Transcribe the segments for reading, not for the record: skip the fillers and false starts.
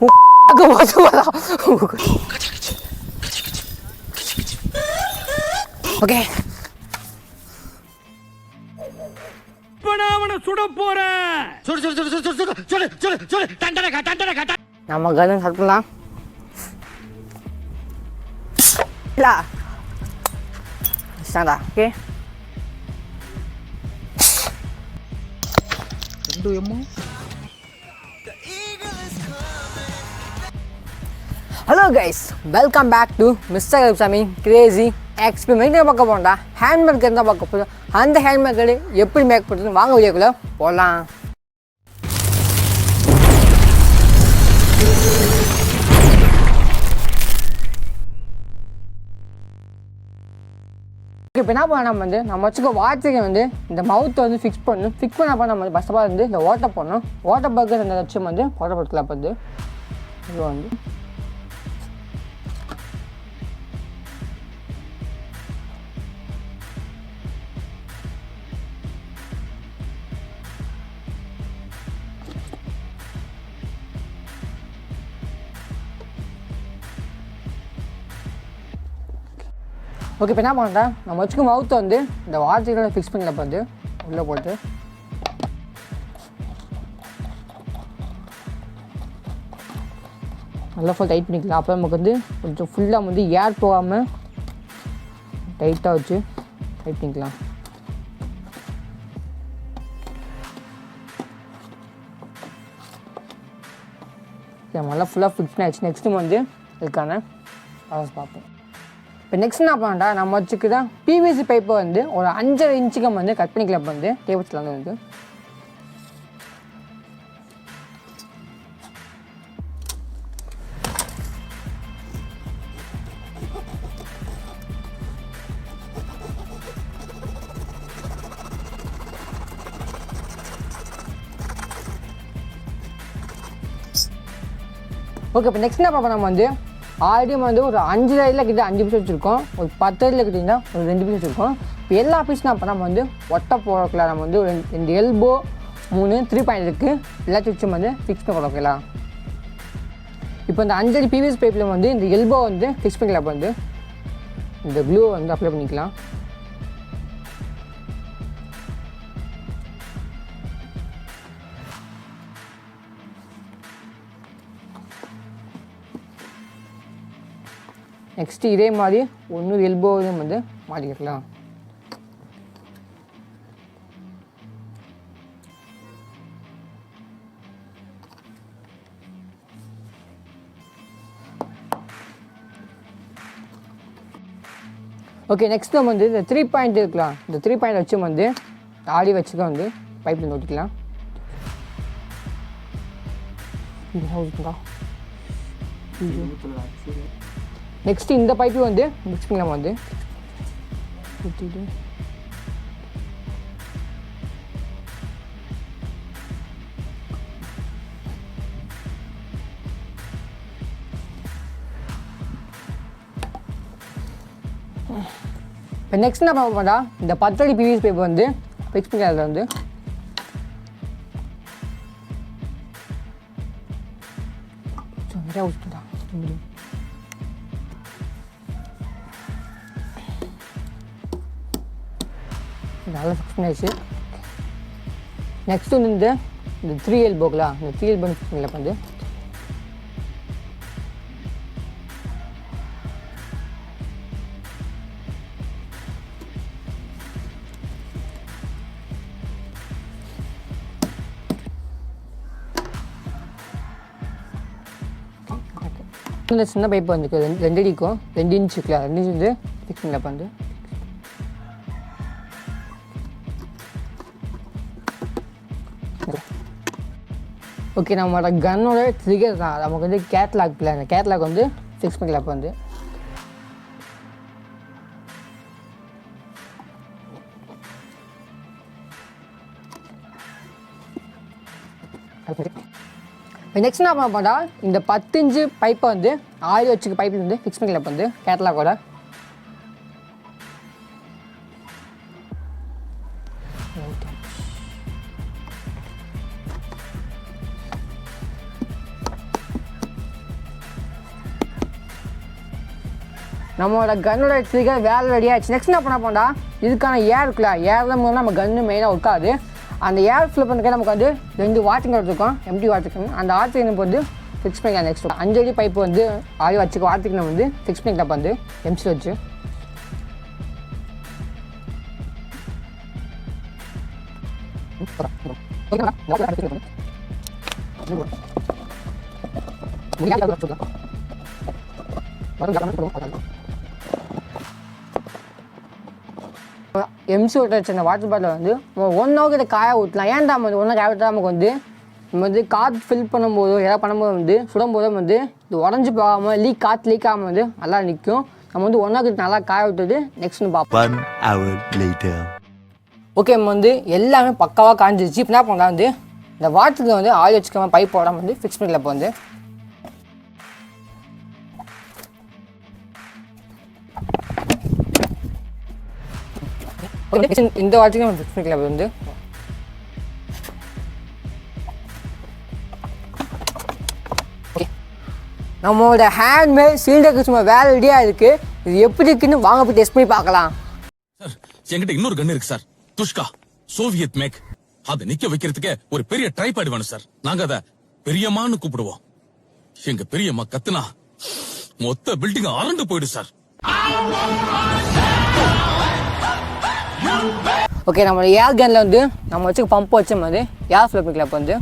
Okay சுட போறேன். நம்ம கன் சாப்பிடலாம். Okay hello guys, welcome back to mister Karuppusamy crazy experiment. பார்க்க போண்டா ஹேண்ட்மேட் கன் தான் பார்க்க போதும். அந்த ஹேண்ட்மேட் கன் எப்படி மேக் பண்ணுறதுன்னு வாங்க வீடியோக்குள்ள போகலாம். இப்போ என்ன பண்ண நம்ம வச்சுக்க வாட்சுக்கு இந்த மவுத்தை ஃபிக்ஸ் பண்ணணும். ஃபிக்ஸ் பண்ண நம்ம ஃபஸ்ட் ஆஃப் ஆல் இந்த ஓட்டை போடணும். ஓட்டை பார்க்குற அந்த லட்சம் ஓட்டை போட்டுக்கலாம். இப்போ இது ஓகே. இப்போ என்ன பண்ணுறேன், நம்ம வச்சுக்க மவுத்தை இந்த வாட்சுகளை ஃபிக்ஸ் பண்ணல உள்ளே போட்டு நல்லா ஃபுல் டைட் பண்ணிக்கலாம். அப்போ நமக்கு கொஞ்சம் ஃபுல்லாக ஏர் போகாமல் டைட்டாக வச்சு டைட் பண்ணிக்கலாம். நல்லா ஃபுல்லாக ஃபிக்ஸ் பண்ணியாச்சு. நெக்ஸ்ட்டு இதுக்கான ப்ராசஸ் பார்ப்போம். இப்போ நெக்ஸ்ட் என்ன பண்ணா, நம்ம வச்சுக்குதான் பிவிசி பைப்பை ஒரு 5.5 இன்ச்சுக்கு கட் பண்ணிக்கலாம். டேபிள்ஸ்லாம் ஓகே. இப்போ நெக்ஸ்ட் என்ன பார்ப்போம், நம்ம ஆல்ரெடி ஒரு 5 லைனில் கிட்ட 5 பீஸ் வச்சுருக்கோம். ஒரு 10 லைனில் கிட்டிங்கன்னா ஒரு 2 பீஸ் வச்சுருக்கோம். இப்போ எல்லா பீஸும் அப்போ நம்ம ஒட்டை போடக்கலாம். நம்ம ஒரு 2 எல்போ 3 3 பாயிண்ட் இருக்குது. எல்லாத்தையும் வச்சு ஃபிக்ஸ் பண்ணி போடக்கலாம். இப்போ இந்த 5 பிவிஎஸ் பைப்பில் இந்த எல்போ ஃபிக்ஸ் பண்ணிக்கலாம். இந்த க்ளூ அப்ளை பண்ணிக்கலாம். நெக்ஸ்ட்டு இதே மாதிரி ஒன்று எல்போவையும் மாட்டிக்கலாம். ஓகே. நெக்ஸ்ட் நம்ம இந்த 3 பாயிண்ட் இருக்கலாம். இந்த 3 பாயிண்ட் வச்சு தாடி வச்சுக்க பைப்பில் ஓட்டிக்கலாம். நெக்ஸ்ட்டு இந்த பைப்பு மிக்ஸ் பண்ணலாம். ஊற்றிட்டு இப்போ நெக்ஸ்ட் என்ன பார்க்க மாட்டா, இந்த 10 அடி பிவிஎஸ் பைப்பு ஃபிக்ஸ் பண்ணி அதில் நிறையா ஊற்றிட்டா. நல்லா ஃபிக்ஸ் பண்ணியாச்சு. நெக்ஸ்ட்டு இந்த 3 எல்போக்கலாம். இந்த 3 எல்போ ஃபிக்ஸ் பண்ணல. இந்த சின்ன பைப்பு 2 அடிக்கும் 2 இன்ச் இருக்குல்ல, 2 இன்ச்சு ஃபிக்ஸ் பண்ணல. ஓகே. நம்மளோட கன்னோட ட்ரிகர் தான் நமக்கு கேட்லாக் பிளான். அந்த கேட்லாக் ஃபிக்ஸ் பண்ணிக்கலாம். இப்போ நெக்ஸ்ட் என்ன பண்ண இந்த 10 இன்ச்சு பைப்பை ஆயில் வச்சுக்க பைப்பில் ஃபிக்ஸ் பண்ணிக்கலாம். கேட்லாக்கோட நம்மளோட கன்னோட ட்ரிகர் வேலை ரெடியாகிடுச்சு. நெக்ஸ்ட் என்ன பண்ண போண்டா, இதுக்கான ஏர் இருக்குல்ல, ஏர் தான் மூலம் நம்ம கன்று மெயினாக உட்காது. அந்த ஏர் ஃபில் பண்ணுறதுக்கு நமக்கு வந்து 2 வாட்டர் கேன் இருக்கும், எம்டி வாட்டர் கேன். அந்த வாட்டர் கேன் வந்து ஃபிக்ஸ் பண்ணிக்கலாம். நெக்ஸ்ட் 5 அடி பைப்பு வந்து ஆடி வச்சுக்க வாட்டர் கேன் வந்து ஃபிக்ஸ் பண்ணிக்கலாம். வந்து எம்சி வச்சு எம்சி விட்டு அந்த வாட்டர் பாட்டில் வந்து 1 hour கிட்ட காய ஊற்றலாம். ஏன்டா வந்து 1 hour காய ஊற்றா நமக்கு வந்து நம்ம வந்து காற்று ஃபில் பண்ணும்போது எதாவது பண்ணும்போது வந்து சுடும்போது வந்து இது உடஞ்சி போகாமல் காற்று லீக் ஆகாமல் வந்து நல்லா நிற்கும். நம்ம வந்து 1 hour கிட்ட நல்லா காய விட்டுட்டு நெக்ஸ்ட்னு பார்ப்போம். ஓகே, நம்ம வந்து எல்லாமே பக்காவாக காஞ்சிருச்சு. இப்போ என்ன பண்ணலாம் வந்து இந்த வாட்டருக்கு வந்து ஆயில் வச்சுக்காம பைப் போடாமல் வந்து ஃபிக்ஸ் பண்ணிக்கலாம். இப்போ வந்து இந்த வாட்டருக்கு நம்ம ஃபிக்ஸ் பண்ணிக்கலாம். வந்து நம்மளோட ஹேண்ட்மேட் சிலிண்டருக்கு சும்மா வேலை ரெடியாக இருக்குது. இது எப்படி இருக்குன்னு வாங்க போய் டெஸ்ட் பண்ணி பார்க்கலாம். சார், என்கிட்ட இன்னொரு கன் இருக்கு சார், துஷ்கா, சோவியத் மேக். அதை நிக்க வைக்கிறதுக்கே ஒரு பெரிய ட்ரைபாட் வேணும் சார். நாங்க அதை பெரியம்மான்னு கூப்பிடுவோம். எங்க பெரியம்மா கத்துனா மொத்த பில்டிங் அரண்டு போயிடும் சார். ஓகே, நம்மளோட ஏர் கன்ல வந்து நம்ம வச்சு பம்ப் வச்ச மாதிரி ஏர் ஃபில் பண்ணிக்கலாம். இப்போ வந்து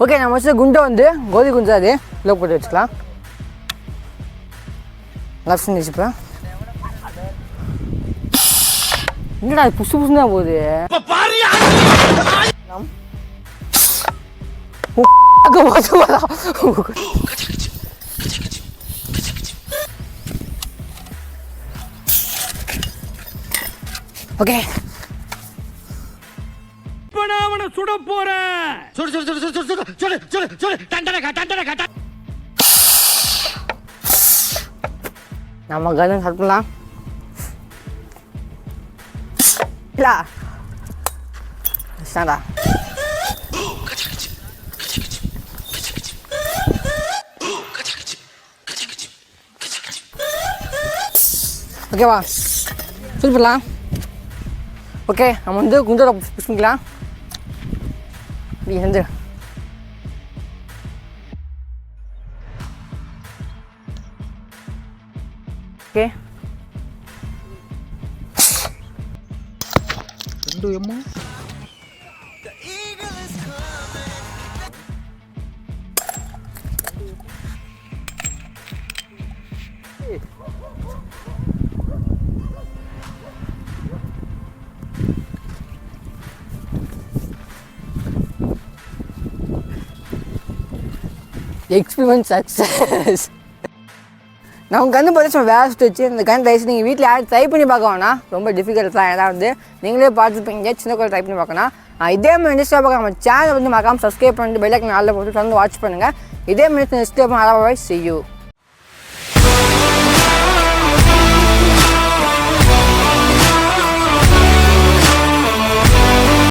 ஓகே, நம்ம வச்ச குண்டை வந்து கோதி குண்டை அது உள்ள போட்டு வச்சுக்கலாம். லெஃப்ட் சைடு வச்சுப்பேன். என்னடா புசு புசுன்னு தான் போகுது. ஓகே, சுட போறேன். நம்ம கன் சாப்பிடலாம். ஓகேவா, சொல்லிடலாம். ஓகே, நம்ம வந்து குண்டோட புஷ் பண்ணிக்கலாம். வந்து ஓகே, 2 எம்மா எக்ஸ்பீரியன்ஸ் சக்ஸஸ். நான் கன்று பார்த்து சும்மா வேலை சுற்றி வச்சு இந்த கன் ரைஸ் நீங்கள் வீட்டில் யாரும் ட்ரை பண்ணி பார்க்க வேணாம். ரொம்ப டிஃபிகல்ட் தான். ஏதாவது வந்து நீங்களே பார்த்துப்பீங்க, சின்ன கூட ட்ரை பண்ணி பார்க்கணும். இதே மாதிரி இன்ட்ரெஸ்ட்டாக பார்க்க நம்ம சேனல் வந்து மறக்காமல் சப்ஸ்கிரைப் பண்ணிட்டு பெல் ஐக்கான் ஆல்ல போட்டு தொடர்ந்து வாட்ச் பண்ணுங்கள். இதே மாதிரி இன்ட்ரெஸ்ட்டாக see you.